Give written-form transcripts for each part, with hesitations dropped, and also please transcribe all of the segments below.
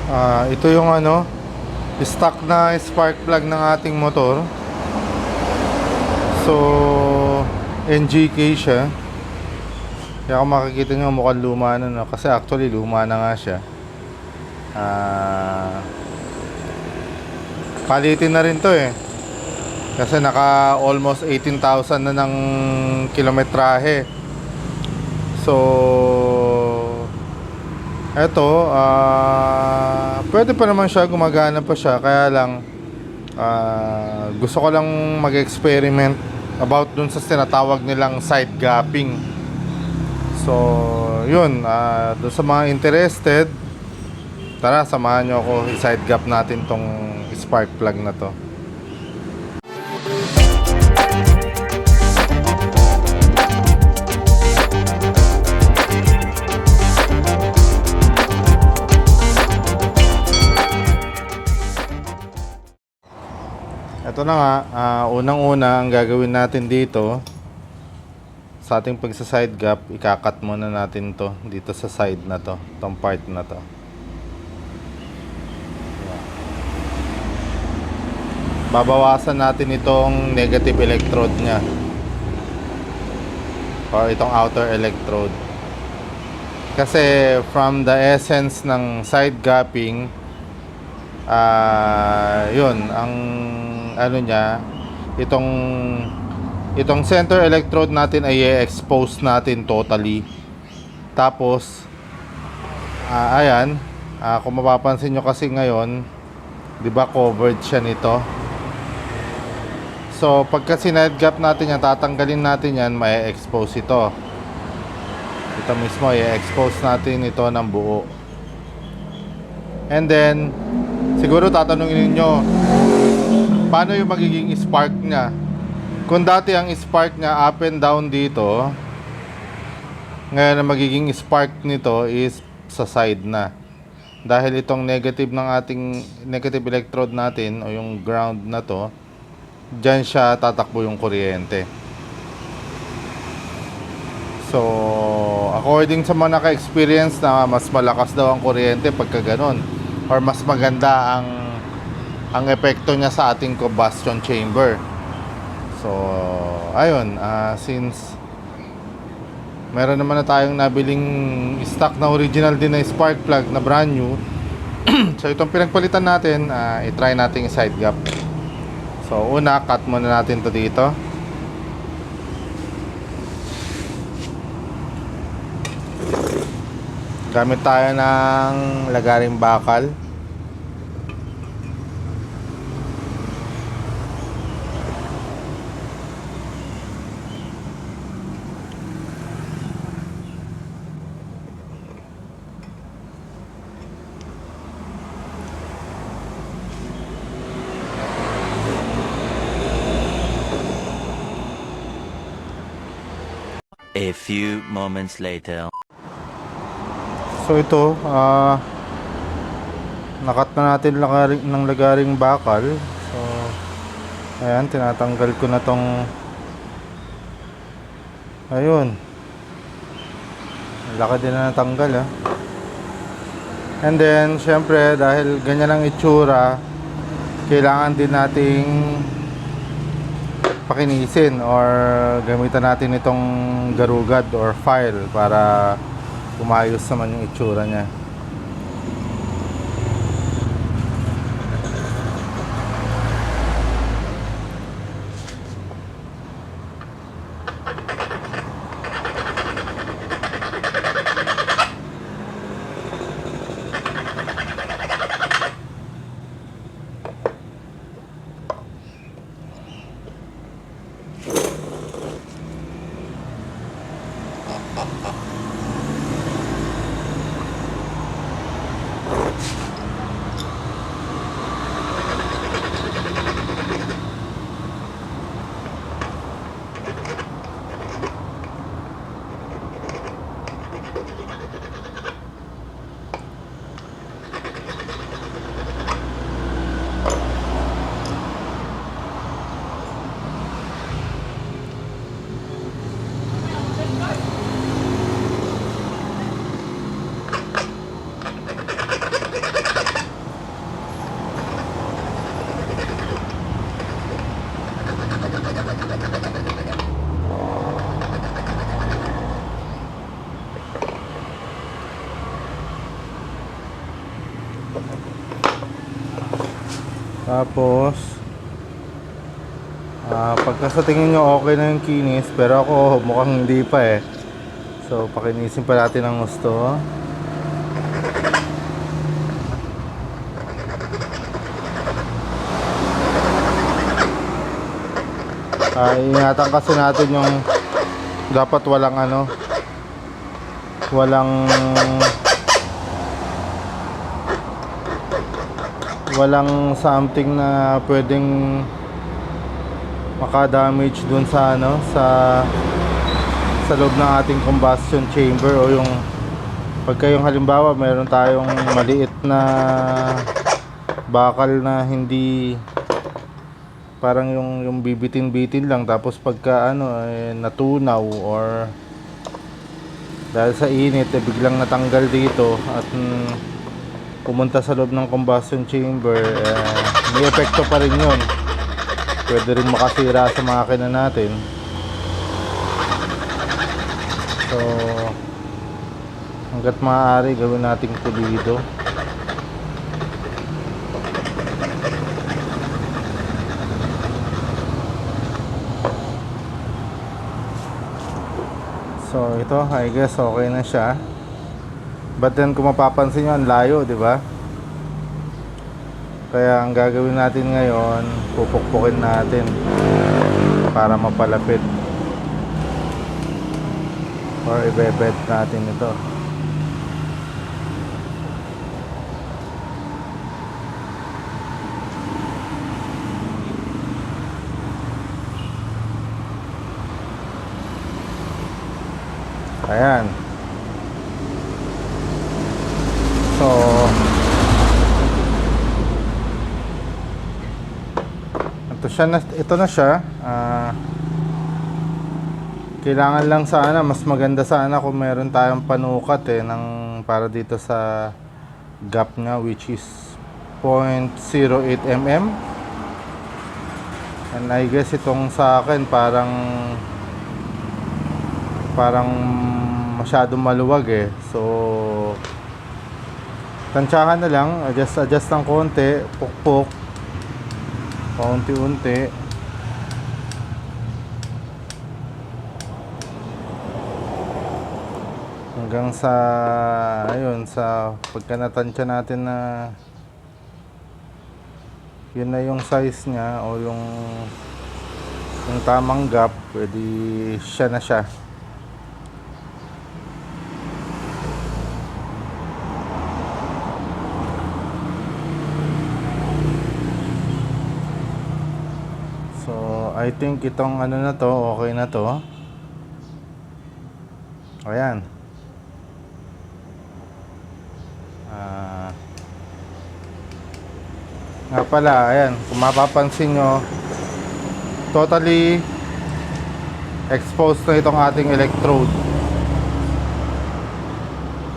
Ito yung stock na spark plug ng ating motor. So, NGK siya. Kaya kung makikita nyo mukhang luma na, no? Kasi actually luma na nga siya. Palitin na rin to eh. Kasi naka almost 18,000 na ng kilometrahe. So, eto, pwede pa naman siya, gumagana pa siya. Kaya lang, gusto ko lang mag-experiment about dun sa tinatawag nilang side gapping. So, yun, dun sa mga interested, tara, samahan nyo ako, i-side gap natin tong spark plug na to. Ito na nga, unang-una ang gagawin natin dito sa ating pagsa-side gap, ikakat muna natin to dito sa side na to, tong part na to. Babawasan natin itong negative electrode nya or itong outer electrode. Kasi from the essence ng side gapping, yun ang ano niya, itong center electrode natin ay i-expose natin totally. Tapos ayan, kung mapapansin nyo kasi ngayon, di ba covered siya nito. So pagka sinide gap natin yan, tatanggalin natin yan, may expose ito. Ito mismo, i-expose natin ito ng buo. And then siguro tatanungin niyo, paano yung magiging spark nya? Kung dati ang spark nya up and down dito, ngayon ang magiging spark nito is sa side na. Dahil itong negative ng ating negative electrode natin o yung ground na to, dyan siya tatakbo yung kuryente. So, according sa mga naka-experience na mas malakas daw ang kuryente pagka ganon, or mas maganda ang epekto niya sa ating combustion chamber. So, ayun, since meron naman na tayong nabiling stock na original din na spark plug na brand new, so itong pinagpalitan natin, i-try natin yung side gap. So, una, cut muna natin to dito. Gamit tayo ng lagaring bakal. A few moments later. So ito, nakat na natin ng lagaring bakal. So, ayan, tinatanggal ko na tong, ayun, laki din na natanggal And then, syempre, dahil ganyan ang itsura, kailangan din nating pakinisin or gamitan natin itong garugad or file para umayos naman yung itsura niya. Tapos pagka sa tingin nyo okay na yung kinis, pero ako mukhang hindi pa eh. So pakinisin pa natin ng gusto. Ingatan kasi natin yung dapat walang walang something na pwedeng maka-damage dun sa sa loob ng ating combustion chamber, o yung pagka yung halimbawa meron tayong maliit na bakal na hindi parang yung bibitin-bitin lang, tapos pagka natunaw or dahil sa init biglang natanggal dito at pumunta sa loob ng combustion chamber, may epekto pa rin yun. Pwede rin makasira sa makina natin. So hanggat maaari gawin nating pulido. So ito, I guess okay na siya. But then kung mapapansin nyo, ang layo, di ba? Kaya ang gagawin natin ngayon, pupukpukin natin para mapalapit, or ibebed natin ito. Ayan. So ito na siya. Kailangan lang sana, mas maganda sana kung meron tayong panukat para dito sa gap nya, which is 0.08 mm. And I guess itong sa akin parang masyadong maluwag eh. So tansyahan na lang, adjust ng konti, pukpok paunti-unti. Hanggang sa sa pagka natansya natin na yun na yung size niya, o yung tamang gap, pwede siya na siya. I think itong na to, okay na to. Ayan. Nga pala, ayan, kung mapapansin nyo, totally exposed na itong ating electrode.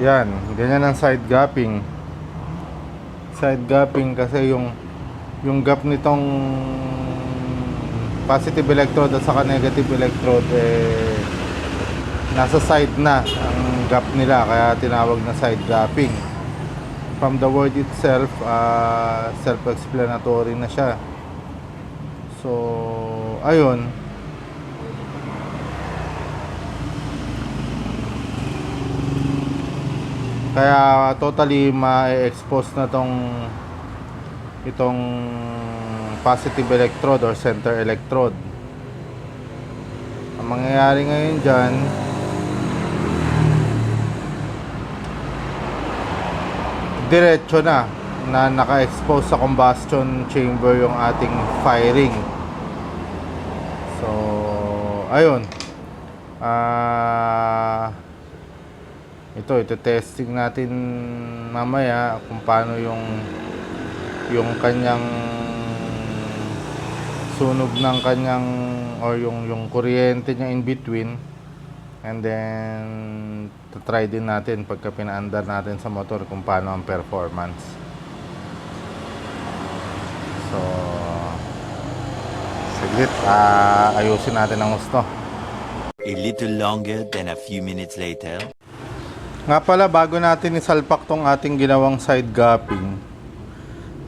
Yan, ganyan ang side gapping. Side gapping kasi yung gap nitong positive electrode at saka negative electrode nasa side na ang gap nila, kaya tinawag na side gapping. From the word itself, self-explanatory na siya. So ayun, kaya totally ma-expose na itong positive electrode or center electrode. Ang mangyayari ngayon dyan, diretso na naka-expose sa combustion chamber yung ating firing. So ayun, ito testing natin mamaya kung paano yung kanyang sunog ng kanyang, or yung kuryente niya in between, and then try din natin pagka pinaandar natin sa motor kung paano ang performance. So saglit, ayusin natin ang gusto. A little longer than a few minutes later. Nga pala, bago natin isalpak tong ating ginawang side gapping,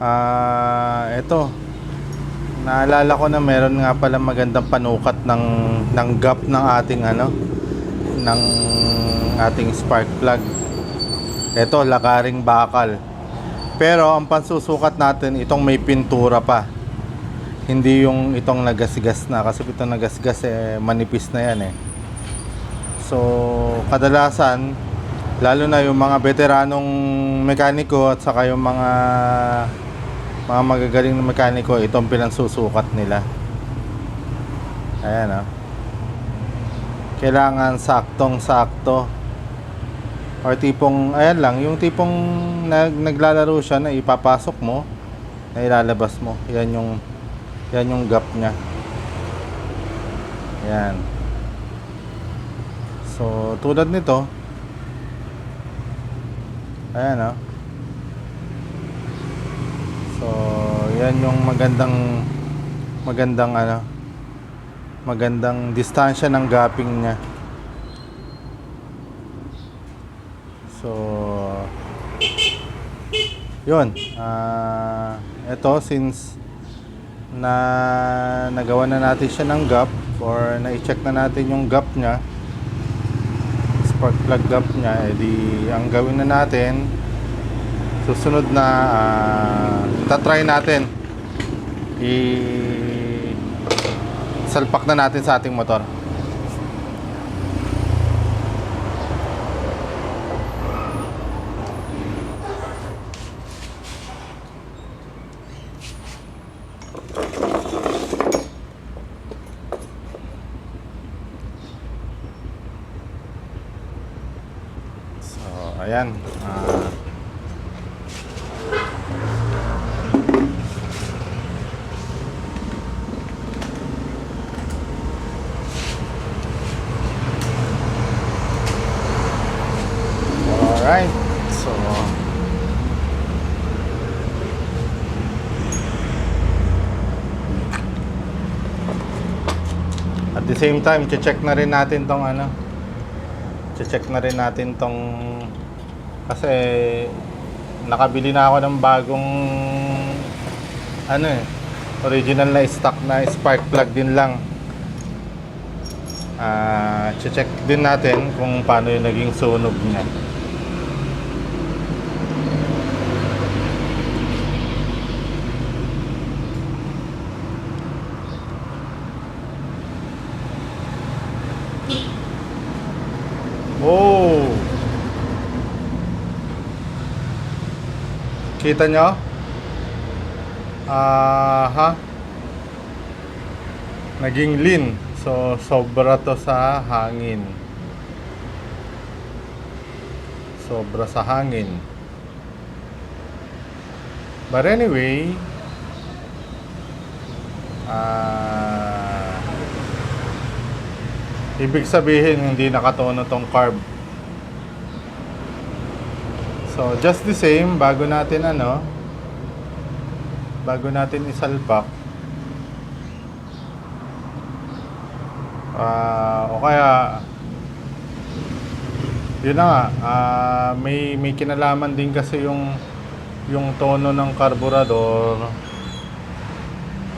Ito. Naalala ko na meron nga pala magandang panukat ng gap ng ating ng ating spark plug. Ito, lakaring bakal. Pero ang pansusukat natin itong may pintura pa. Hindi yung itong nagasgas na, kasi itong nagasgas manipis na yan eh. So, kadalasan lalo na yung mga veteranong mekaniko at saka yung mga magagaling na mekaniko, itong pinansusukat nila. Ayan kailangan saktong-sakto. Or tipong, ayan lang, yung tipong naglalaro siya na ipapasok mo, na ilalabas mo. Yan yung gap niya. Yan. So, tulad nito, ayan so, yan yung magandang distansya ng gapping niya. So, yun. Ito, since nagawa na natin siya ng gap, or na-check na natin yung gap niya, spark plug gap niya, edi ang gawin na natin, susunod na tatry natin salpak na natin sa ating motor. So ayan, alright. So at the same time, check na rin natin tong kasi nakabili na ako ng bagong original na stock na spark plug din lang. Check din natin kung paano yung naging sunog niya. Oh! Kita nyo? Naging lean. So, sobra to sa hangin. Sobra sa hangin. But anyway, ibig sabihin hindi nakatono tong carb. So, just the same, bago natin isalpak, o kaya yun na nga, may kinalaman din kasi yung tono ng karburador,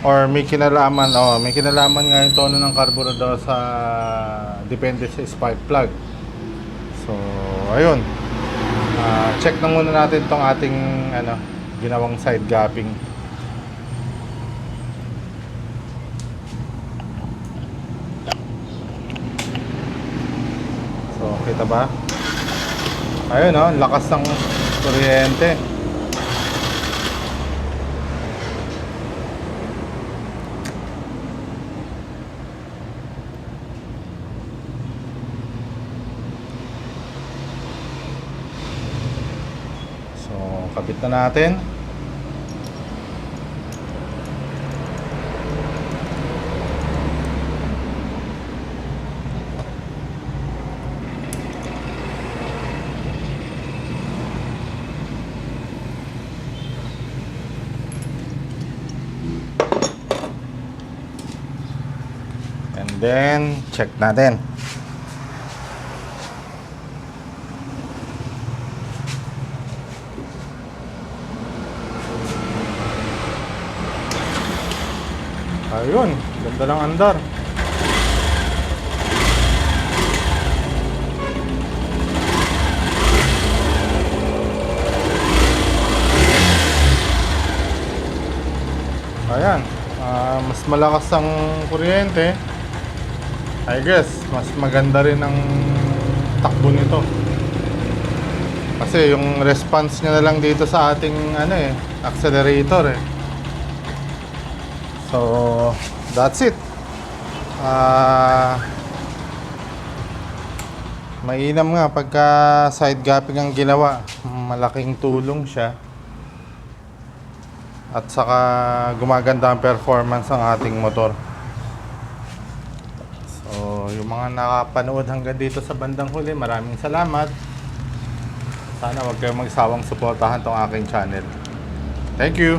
or may kinalaman nga yung tono ng karburador sa depende sa spark plug. So ayun, check na muna natin tong ating ginawang side gapping. So, kita ba? Ayun lakas ng kuryente. So, kabit na natin. And then, check natin. Ayun, ganda lang andar. Ayan, mas malakas ang kuryente. I guess, mas maganda rin ang takbo nito. Kasi yung response niya na lang dito sa ating accelerator eh. So, that's it. Mainam nga pagka side gapping ang ginawa. Malaking tulong siya. At saka gumaganda ang performance ng ating motor. So, yung mga nakapanood hanggang dito sa bandang huli, maraming salamat. Sana wag kayong magsawang suportahan tong aking channel. Thank you!